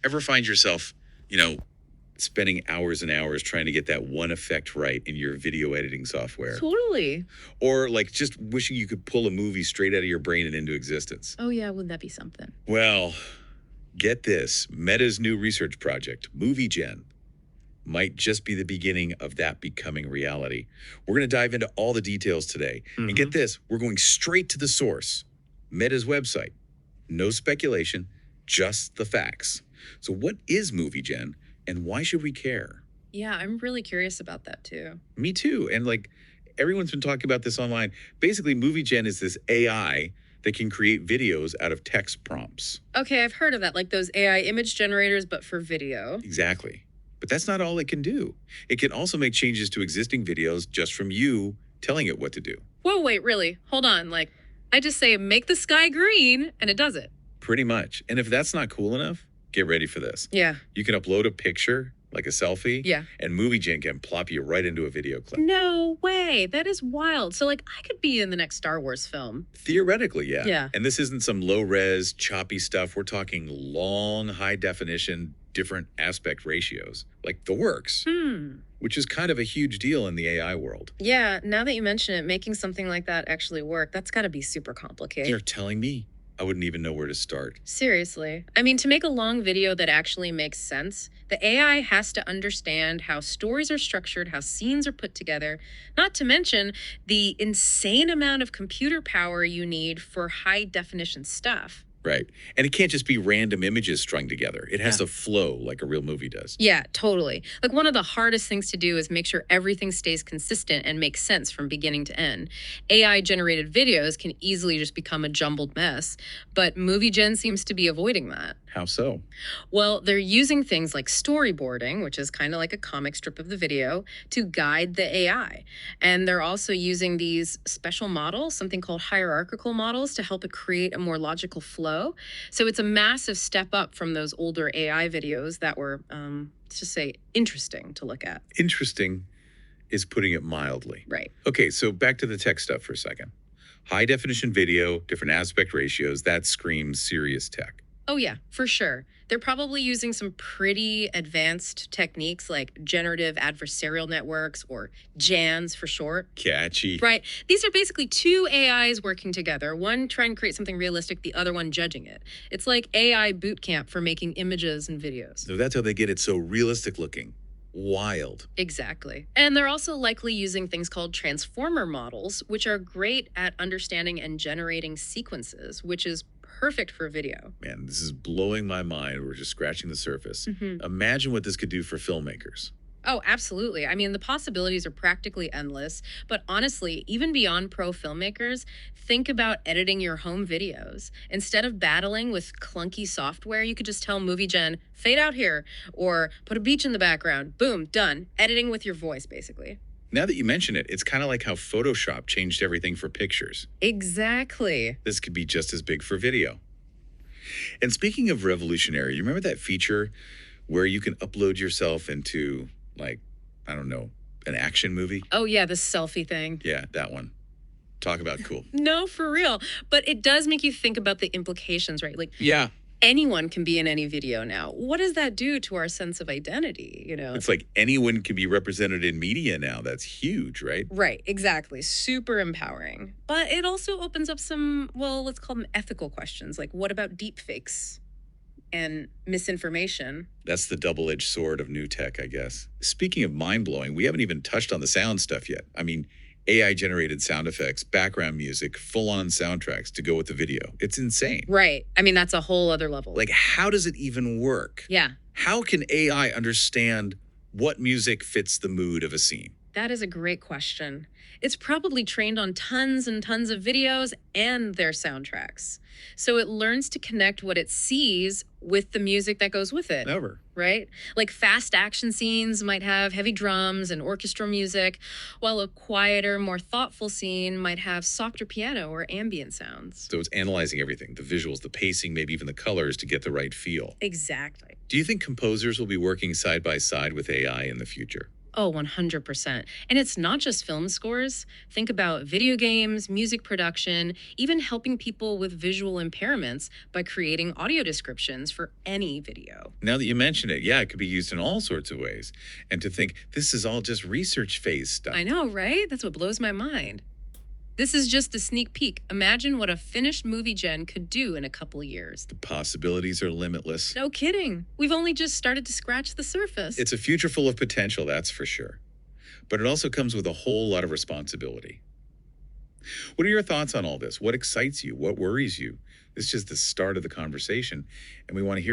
Ever find yourself, spending hours and hours trying to get that one effect right in your video editing software? Totally. Or like just wishing you could pull a movie straight out of your brain and into existence? Oh, yeah. Wouldn't that be something? Well, get this. Meta's new research project, MovieGen, might just be the beginning of that becoming reality. We're going to dive into all the details today. And get this, we're going straight to the source, Meta's website. No speculation, just the facts. So what is MovieGen and why should we care? Yeah, I'm really curious about that too. Me too. And everyone's been talking about this online. Basically, MovieGen is this AI that can create videos out of text prompts. Okay, I've heard of that, like those AI image generators, but for video. Exactly. But that's not all it can do. It can also make changes to existing videos just from you telling it what to do. Whoa, wait, really? Hold on. I just say, make the sky green, and it does it. Pretty much. And if that's not cool enough, get ready for this. Yeah. You can upload a picture, like a selfie. Yeah. And MovieGen can plop you right into a video clip. No way. That is wild. So, I could be in the next Star Wars film. Theoretically, yeah. Yeah. And this isn't some low-res, choppy stuff. We're talking long, high-definition, different aspect ratios, like the works, which is kind of a huge deal in the AI world. Yeah, now that you mention it, making something like that actually work, that's got to be super complicated. You're telling me I wouldn't even know where to start. Seriously. I mean, to make a long video that actually makes sense, the AI has to understand how stories are structured, how scenes are put together, not to mention the insane amount of computer power you need for high definition stuff. Right. And it can't just be random images strung together. It has to flow like a real movie does. Yeah, totally. One of the hardest things to do is make sure everything stays consistent and makes sense from beginning to end. AI-generated videos can easily just become a jumbled mess, but MovieGen seems to be avoiding that. How so? Well, they're using things like storyboarding, which is kind of like a comic strip of the video, to guide the AI. And they're also using these special models, something called hierarchical models, to help it create a more logical flow. So it's a massive step up from those older AI videos that were, let's just say, interesting to look at. Interesting is putting it mildly. Right. Okay, so back to the tech stuff for a second. High definition video, different aspect ratios, that screams serious tech. Oh, yeah, for sure. They're probably using some pretty advanced techniques like generative adversarial networks, or GANs for short. Catchy. Right. These are basically two AIs working together, one trying to create something realistic, the other one judging it. It's like AI boot camp for making images and videos. So that's how they get it so realistic looking. Wild. Exactly. And they're also likely using things called transformer models, which are great at understanding and generating sequences, which is perfect for video. Man, this is blowing my mind. We're just scratching the surface. Imagine what this could do for filmmakers. Oh, absolutely. I mean, the possibilities are practically endless. But honestly, even beyond pro filmmakers, think about editing your home videos. Instead of battling with clunky software, you could just tell MovieGen, fade out here, or put a beach in the background. Boom, done. Editing with your voice, basically. Now that you mention it, it's kind of like how Photoshop changed everything for pictures. Exactly. This could be just as big for video. And speaking of revolutionary, you remember that feature where you can upload yourself into, an action movie? Oh, yeah, the selfie thing. Yeah, that one. Talk about cool. No, for real. But it does make you think about the implications, right? Yeah. Anyone can be in any video now. What does that do to our sense of identity, It's like anyone can be represented in media now. That's huge, right? Right, exactly. Super empowering. But it also opens up some, let's call them ethical questions. Like, what about deepfakes and misinformation? That's the double-edged sword of new tech, I guess. Speaking of mind-blowing, we haven't even touched on the sound stuff yet. I mean, AI-generated sound effects, background music, full-on soundtracks to go with the video. It's insane. Right. I mean, that's a whole other level. How does it even work? Yeah. How can AI understand what music fits the mood of a scene? That is a great question. It's probably trained on tons and tons of videos and their soundtracks. So it learns to connect what it sees with the music that goes with it. Never. Right? Like fast action scenes might have heavy drums and orchestral music, while a quieter, more thoughtful scene might have softer piano or ambient sounds. So it's analyzing everything, the visuals, the pacing, maybe even the colors to get the right feel. Exactly. Do you think composers will be working side by side with AI in the future? Oh, 100%. And it's not just film scores. Think about video games, music production, even helping people with visual impairments by creating audio descriptions for any video. Now that you mention it, yeah, it could be used in all sorts of ways. And to think this is all just research phase stuff. I know, right? That's what blows my mind. This is just a sneak peek. Imagine what a finished movie gen could do in a couple years. The possibilities are limitless. No kidding. We've only just started to scratch the surface. It's a future full of potential, that's for sure. But it also comes with a whole lot of responsibility. What are your thoughts on all this? What excites you? What worries you? This is just the start of the conversation, and we want to hear